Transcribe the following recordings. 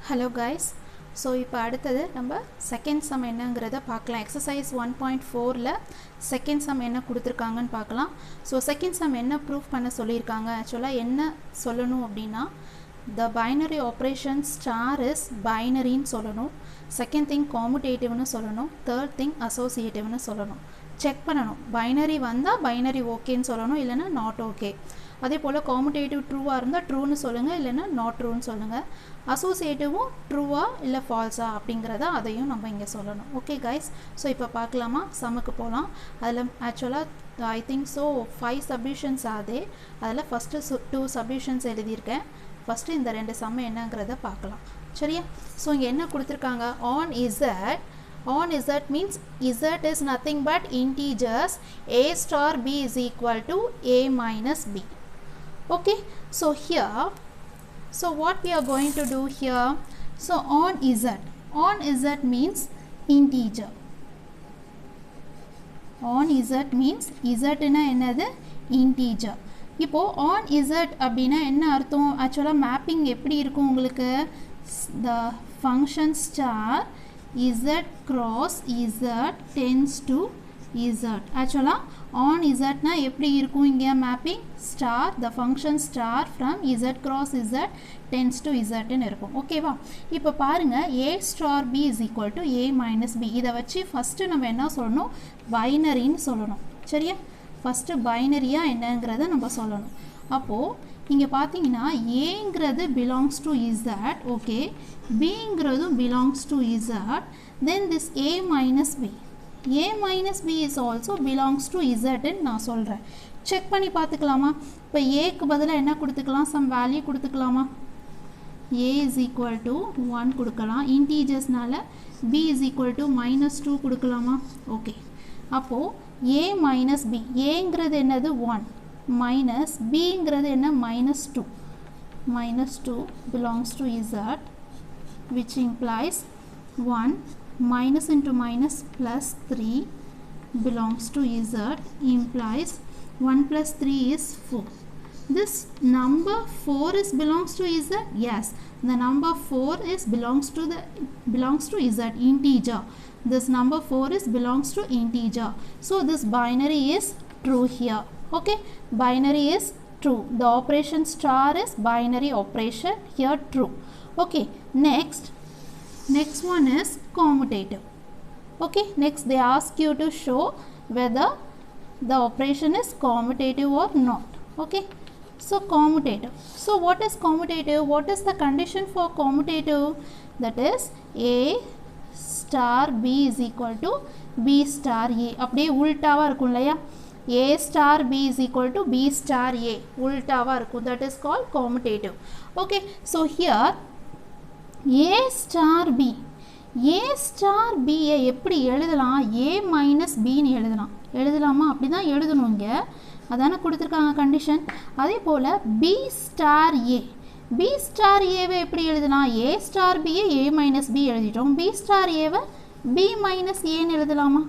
Hello guys, so இப்போ அடுத்தது நம்ம செகண்ட் சம் என்னங்கிறத பார்க்கலாம். எக்ஸசைஸ் 1.4ல செகண்ட் சம் என்ன கொடுத்துருக்காங்கன்னு பார்க்கலாம். ஸோ செகண்ட் சம் என்ன ப்ரூஃப் பண்ண சொல்லியிருக்காங்க, ஆக்சுவலாக என்ன சொல்லணும் அப்படின்னா the binary operation star is பைனரின்னு சொல்லணும், செகண்ட் திங் காமுடேட்டிவ்னு சொல்லணும், தேர்ட் திங் அசோசியேட்டிவ்னு சொல்லணும். செக் பண்ணணும், பைனரி வந்தால் பைனரி ஓகேன்னு சொல்லணும், இல்லைன்னா நாட் ஓகே. அதே போல் காமுடேட்டிவ் ட்ரூவாக இருந்தால் ட்ரூன்னு சொல்லுங்கள், இல்லைன்னா நாட் ட்ரூன்னு சொல்லுங்கள். அசோசியேட்டிவும் ட்ரூவா இல்லை ஃபால்ஸா அப்படிங்கிறத அதையும் நம்ம இங்கே சொல்லணும். ஓகே கைஸ், ஸோ இப்போ பார்க்கலாமா, சம்முக்கு போகலாம். அதில் ஆக்சுவலாக ஐ திங்க் ஸோ 5 சப்டியூஷன்ஸ் ஆகுது. அதில் ஃபஸ்ட்டு 2 சப்டியூஷன்ஸ் எழுதியிருக்கேன். ஃபஸ்ட்டு இந்த 2 சம் என்னங்கிறத பார்க்கலாம், சரியா? ஸோ இங்கே என்ன கொடுத்துருக்காங்க, on z means z is nothing but integers a star b is equal to a minus b. Okay, so here, so what we are going to do here, so on z means integer. On z means z னா என்னது, integer. இப்போ on z அப்படின்னா என்ன அர்த்தம், ஆக்சுவலாக mapping எப்படி இருக்கும் உங்களுக்கு, the function star z cross z tends to z. ஆக்சுவலாக on z னா எப்படி இருக்கும், இங்கே mapping star the function star from z cross z tends to z ன்னு இருக்கும். ஓகேவா? இப்போ பாருங்கள், a star b is equal to a minus b. இதை வச்சு ஃபஸ்ட்டு நம்ம என்ன சொல்லணும், பைனரின்னு சொல்லணும், சரியா? ஃபஸ்ட்டு பைனரியாக என்னங்கிறத நம்ம சொல்லணும். அப்போது இங்கே பார்த்தீங்கன்னா ஏங்கிறது பிலாங்ஸ் டு இசட், ஓகே, பிங்கிறதும் belongs to Z, then this a minus b, a minus b is also belongs to இசட்ன்னு நான் சொல்கிறேன். செக் பண்ணி பார்த்துக்கலாமா? இப்போ ஏக்கு பதிலாக என்ன கொடுத்துக்கலாம், சம் வேல்யூ கொடுத்துக்கலாமா? ஏ இஸ் ஈக்குவல் டு 1 கொடுக்கலாம், இன்டீஜர்ஸ்னால பி இஸ் ஈக்குவல் டு -2 கொடுக்கலாமா? ஓகே, அப்போது ஏ மைனஸ் பி, ஏங்கிறது என்னது 1 minus bங்கிறது என்ன -2, -2 belongs to z, which implies 1 minus into minus plus 3 belongs to z, implies 1 plus 3 is 4. This number 4 is belongs to z, yes, the number 4 is belongs to z, integer. This number 4 is belongs to integer, so this binary is true here. Okay, binary is true, the operation star is binary operation here, true. Okay, next one is commutative. Okay, next they ask you to show whether the operation is commutative or not. Okay, so commutative, so what is commutative, what is the condition for commutative, that is a star b is equal to b star a. அப்படியே உல்டாவாக இருக்கும் இல்லையா, a star b is equal to b star a, உல்டாவாக இருக்கும், that is called commutative. Okay, so here a star b, a star b எப்படி எழுதலாம், a minus b ன்னு எழுதலாமா? அப்படி தான் எழுதணும், இங்கே அதானே கொடுத்துருக்காங்க கண்டிஷன். அதே போல் b star a, b star a எப்படி எழுதலாம், a star b a minus b எழுதிட்டோம், b star a b minus a ன்னு எழுதலாமா?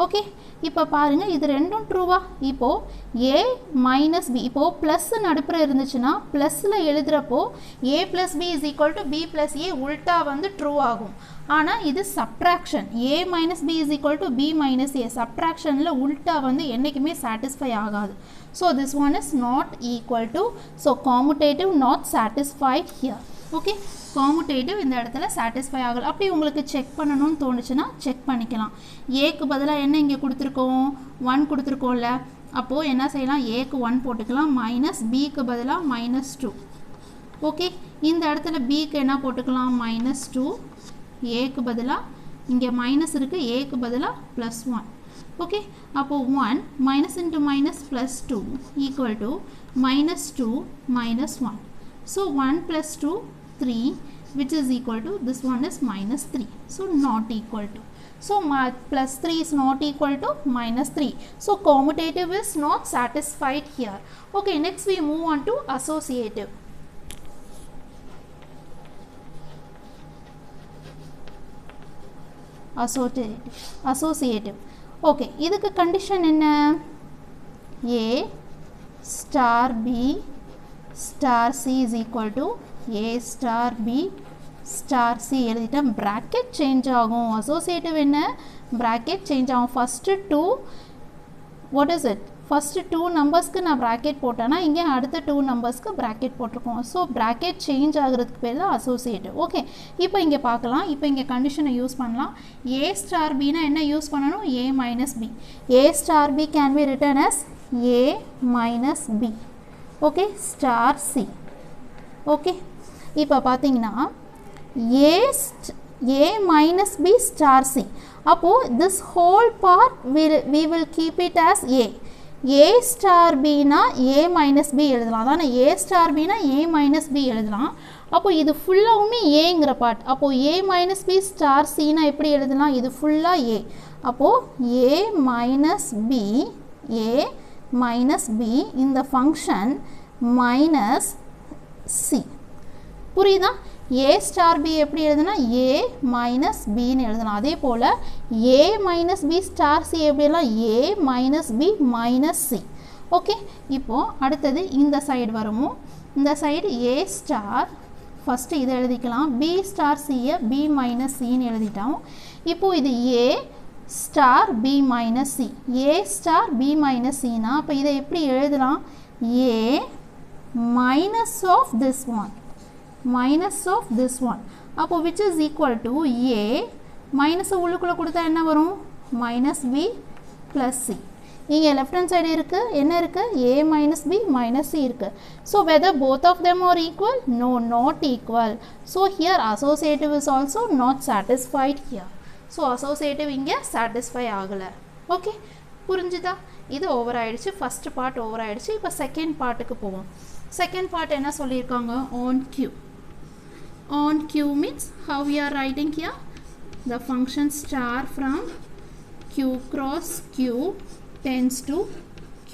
ஓகே, இப்போ பாருங்கள், இது ரெண்டும் ட்ரூவா? இப்போது a மைனஸ் பி, இப்போது ப்ளஸ் நடுப்புற இருந்துச்சுன்னா ப்ளஸில் எழுதுகிறப்போ a plus b is equal to b plus a உல்ட்டா வந்து ட்ரூ ஆகும். ஆனால் இது subtraction, a minus b is equal to b minus a, சப்ட்ராக்ஷனில் உல்ட்டா வந்து என்றைக்குமே சாட்டிஸ்ஃபை ஆகாது. So this one is not equal to, so commutative not satisfied here. Okay, commutative இந்த இடத்துல சாட்டிஸ்ஃபை ஆகலை. அப்படி உங்களுக்கு செக் பண்ணணும்னு தோணுச்சுன்னா செக் பண்ணிக்கலாம். ஏக்கு பதிலாக என்ன இங்கே கொடுத்துருக்கோம், 1 கொடுத்துருக்கோம்ல, அப்போது என்ன செய்யலாம், ஏக்கு 1 போட்டுக்கலாம், மைனஸ் பிக்கு பதிலாக -2. ஓகே, இந்த இடத்துல பிக்கு என்ன போட்டுக்கலாம், -2, ஏக்கு பதிலாக இங்கே மைனஸ் இருக்குது, ஏக்கு பதிலாக +1. ஓகே, அப்போது 1 minus into minus +2 equal to -2 -1. So 1 plus 2 3, which is equal to, this one is -3, so not equal to, so +3 is not equal to -3, so commutative is not satisfied here. Okay, next we move on to associative. Associative, okay, இதுக்கு condition என்ன, a star b star c is equal to a star b star C எழுதிட்டேன். Bracket change ஆகும். Associative என்ன, bracket change ஆகும். First two what is it, first 2 நம்பர்ஸ்க்கு நான் bracket போட்டேன்னா இங்கே அடுத்த 2 நம்பர்ஸ்க்கு ப்ராக்கெட் போட்டிருக்கோம். ஸோ ப்ராக்கெட் சேஞ்ச் ஆகிறதுக்கு பேர் தான் அசோசியேட்டிவ். ஓகே, இப்போ இங்கே பார்க்கலாம். இப்போ இங்கே கண்டிஷனை யூஸ் பண்ணலாம். ஏ ஸ்டார் பின்னா என்ன யூஸ் பண்ணணும், a minus b. A star b can be written as a minus b. Okay, star c. Okay, இப்போ பார்த்தீங்கன்னா a minus b star c. அப்போ this whole part we will keep it as a star b னா a minus b எழுதலாம். அதான a star b னா a minus b எழுதலாம். அப்போ இது ஃபுல்லாவுமே aங்கிற பார்ட். அப்போ a minus b star c னா எப்படி எழுதலாம், இது ஃபுல்லா a. அப்போ a minus b இந்த ஃபங்க்ஷன் மைனஸ் c. புரியுதா? a star b எப்படி எழுதுனா a minus b ன்னு எழுதலாம். அதே போல் a minus b star c எப்படி எழுதலாம், a minus b minus c. Okay, இப்போ அடுத்தது இந்த சைடு வருமோ, இந்த சைடு a star ஃபஸ்ட்டு இதை எழுதிக்கலாம். b star c-யை b minus c-ன்னு எழுதிட்டோம். இப்போ இது a star b minus c. a star b minus c-னா அப்போ இதை எப்படி எழுதலாம், a minus of this one. minus of this one. அப்போ which is equal to a minus உள்ளுக்குள்ள கொடுத்தா என்ன வரும், minus b plus c. இங்கே left hand side இருக்கு, என்ன இருக்கு, a minus b minus c இருக்கு. So whether both of them are equal, no, not equal. So here associative is also not satisfied here. So associative இங்கே satisfy ஆகல. Okay, புரிஞ்சுதா? இது over ஆயிடுச்சு, first part over ஆயிடுச்சு. இப்போ second பார்ட்டுக்கு போவோம். Second part என்ன சொல்லியிருக்காங்க, on q. On q means how we are writing here, the function star from q cross q tends to q.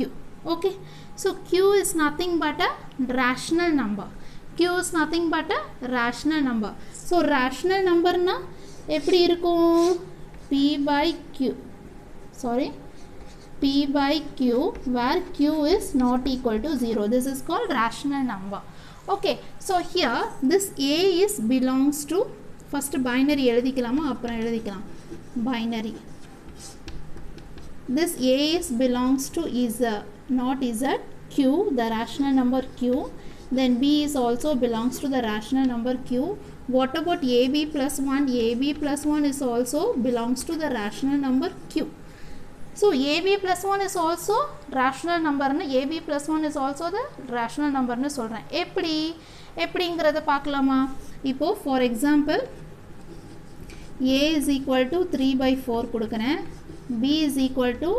Okay, so q is nothing but a rational number. q is nothing but a rational number. So rational number na எப்படி இருக்கும், p by q, sorry, p by q where q is not equal to 0. This is called rational number. Okay, so here this a is belongs to, first binary எழுதிக்கலாமா அப்புறம் எழுதிக்கலாம், binary. This a is belongs to z, not z, q, the rational number q. Then b is also belongs to the rational number q. What about ab plus 1? ab plus 1 is also belongs to the rational number q. So ab plus 1 is also rational number. ab plus 1 is also the rational number னு சொல்றேன். எப்படிங்கிறத பார்க்கலாமா? இப்போ for example a is equal to 3 by 4 கொடுக்கிறேன், b is equal to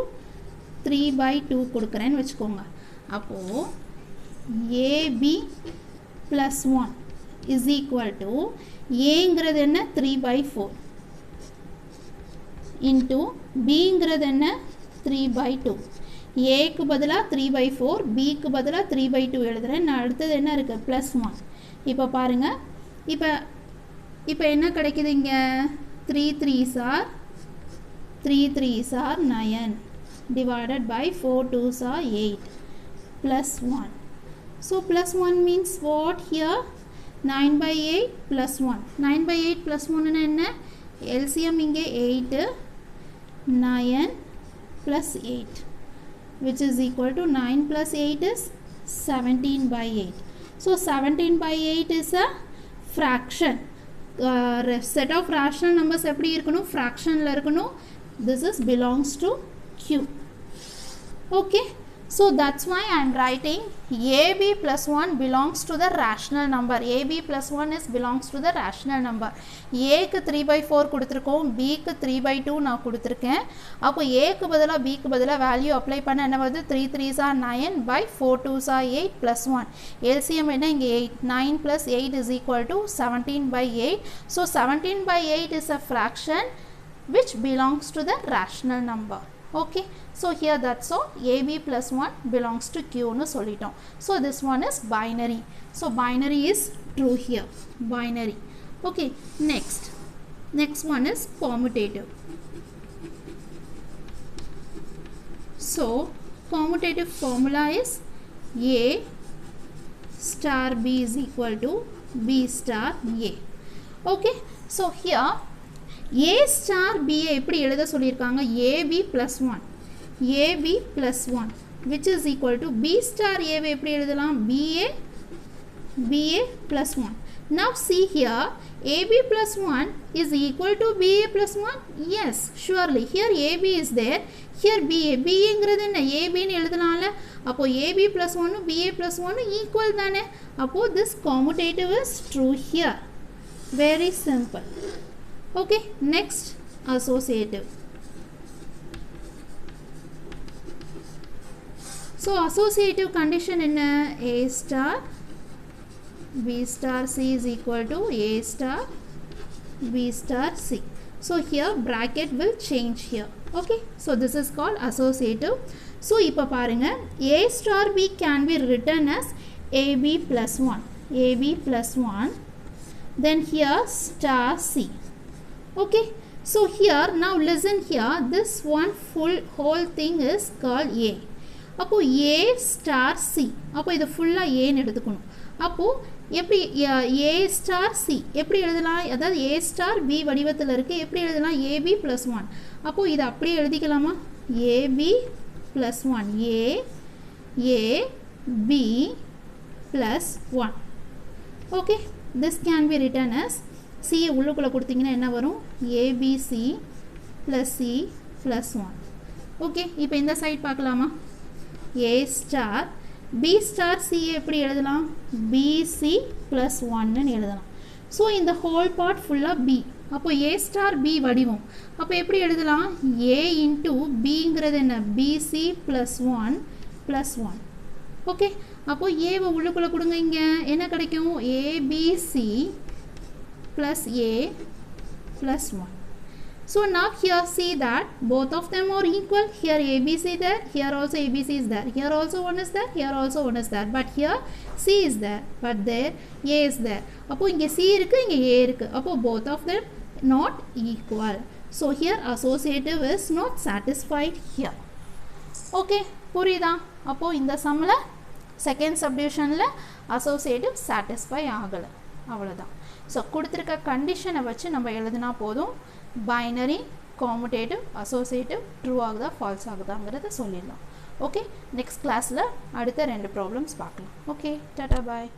3 by 2 கொடுக்கிறேன்னு வச்சுக்கோங்க. அப்போ ab plus 1 is equal to aங்கிறது என்ன 3 by 4 into bங்கிறது என்ன 3 by 2. aக்கு பதிலா 3 by 4, bக்கு பதிலா 3 by 2 எழுதுறேன். நான் அடுத்தது என்ன இருக்கு, plus 1. இப்போ பாருங்க, இப்போ என்ன கிடைக்குது இங்க, 3 3s are 9 divided by 4 2s are 8 plus 1. So plus 1 means what here, 9 by 8 plus 1. 9 by 8 plus 1 என்ன, LCM இங்கே 8, 9 plus 8, which is equal to 9 plus 8 is 17 by 8. So 17 by 8 is a fraction. Set of rational numbers எப்படி இருக்கணும், fractionல இருக்கணும். This is belongs to q. Okay, so that's why I am writing ab plus 1 belongs to the rational number. ab plus 1 is belongs to the rational number. a க்கு 3 by 4 கொடுத்திருக்கோம், b க்கு 3 by 2 நான் கொடுத்திருக்கேன். அப்போ a க்கு பதிலா b க்கு பதிலா வேல்யூ அப்ளை பண்ண என்ன வருது, 3 3s are 9 by 4 2s are 8 plus 1. LCM என்ன இங்கே 8, 9 plus 8 is equal to 17 by 8. So 17 by 8 is a fraction which belongs to the rational number. Okay, so here that's all, ab plus 1 belongs to q னு சொல்லிட்டோம். So this one is binary. So binary is true here, binary. Okay, next one is commutative. So commutative formula is a star b is equal to b star a. Okay, so here A star B எப்படி எழுத சொல்லியிருக்காங்க AB plus 1 AB plus 1 which is equal to B star A எப்படி எழுதலாம் BA plus 1. Now see here AB plus 1 is equal to BA plus 1. Yes, surely here AB is there, here BA ங்கிறது என்ன AB ன்னு எழுதலாம்ல. அப்போ AB plus 1 BA plus 1 equal தானே. அப்போ this commutative is true here. Very simple. Okay, next associative. So associative condition in A star B star C is equal to A star B star C. So here bracket will change here. Okay, so this is called associative. So ipa parunga A star B can be written as AB plus 1 AB plus 1, then here star C. Okay, so here now listen here, this one whole thing is called A. அப்போ A star C, அப்போ இது ஃபுல்லா A ன்னு எடுத்துக்கணும். அப்போ எப்படி A star C எப்படி எழுதலாம், அதாவது A star B வடிவத்தில் இருக்கு, எப்படி எழுதலாம் AB plus 1. அப்போ இது அப்படியே எழுதிக்கலாமா AB plus 1 A B plus 1. Okay, this can be written as C உள்ளுக்குள்ள கொடுத்தீங்கன்னா என்ன வரும் ABC plus C plus 1. Okay, இப்போ இந்த சைட் பார்க்கலாமா A star B star C எப்படி எழுதலாம் BC plus 1 ன்னு எழுதலாம். ஸோ இந்த ஹோல் பார்ட் ஃபுல்லாக B, அப்போ A star B வடிவம், அப்போ எப்படி எழுதலாம் A into Bங்கிறது என்ன BC plus 1 plus 1. ஓகே, அப்போ ஏவை உள்ளுக்குள்ளே கொடுங்க, இங்கே என்ன கிடைக்கும் ABC plus A plus 1. So now here see that both of them are equal. Here ABC there, here also ABC is there, here also 1 is there, here also 1 is there, but here C is there, but there A is there. அப்போ இங்கே C இருக்கு, இங்கே A இருக்கு, அப்போ both of them not equal. So here associative is not satisfied here. Okay, புரியுதா? அப்போ இந்த சம்மில் செகண்ட் சப்டிவிஷனில் associative satisfy ஆகலை, அவ்வளோதான். ஸோ கொடுத்துருக்க கண்டிஷனை வச்சு நம்ம எழுதினா போதும், பைனரி commutative associative ட்ரூ ஆகுதா ஃபால்ஸ் ஆகுதாங்கிறத சொல்லிடலாம். ஓகே, நெக்ஸ்ட் கிளாஸில் அடுத்த 2 ப்ராப்ளம்ஸ் பார்க்கலாம். ஓகே, டாடா பாய்.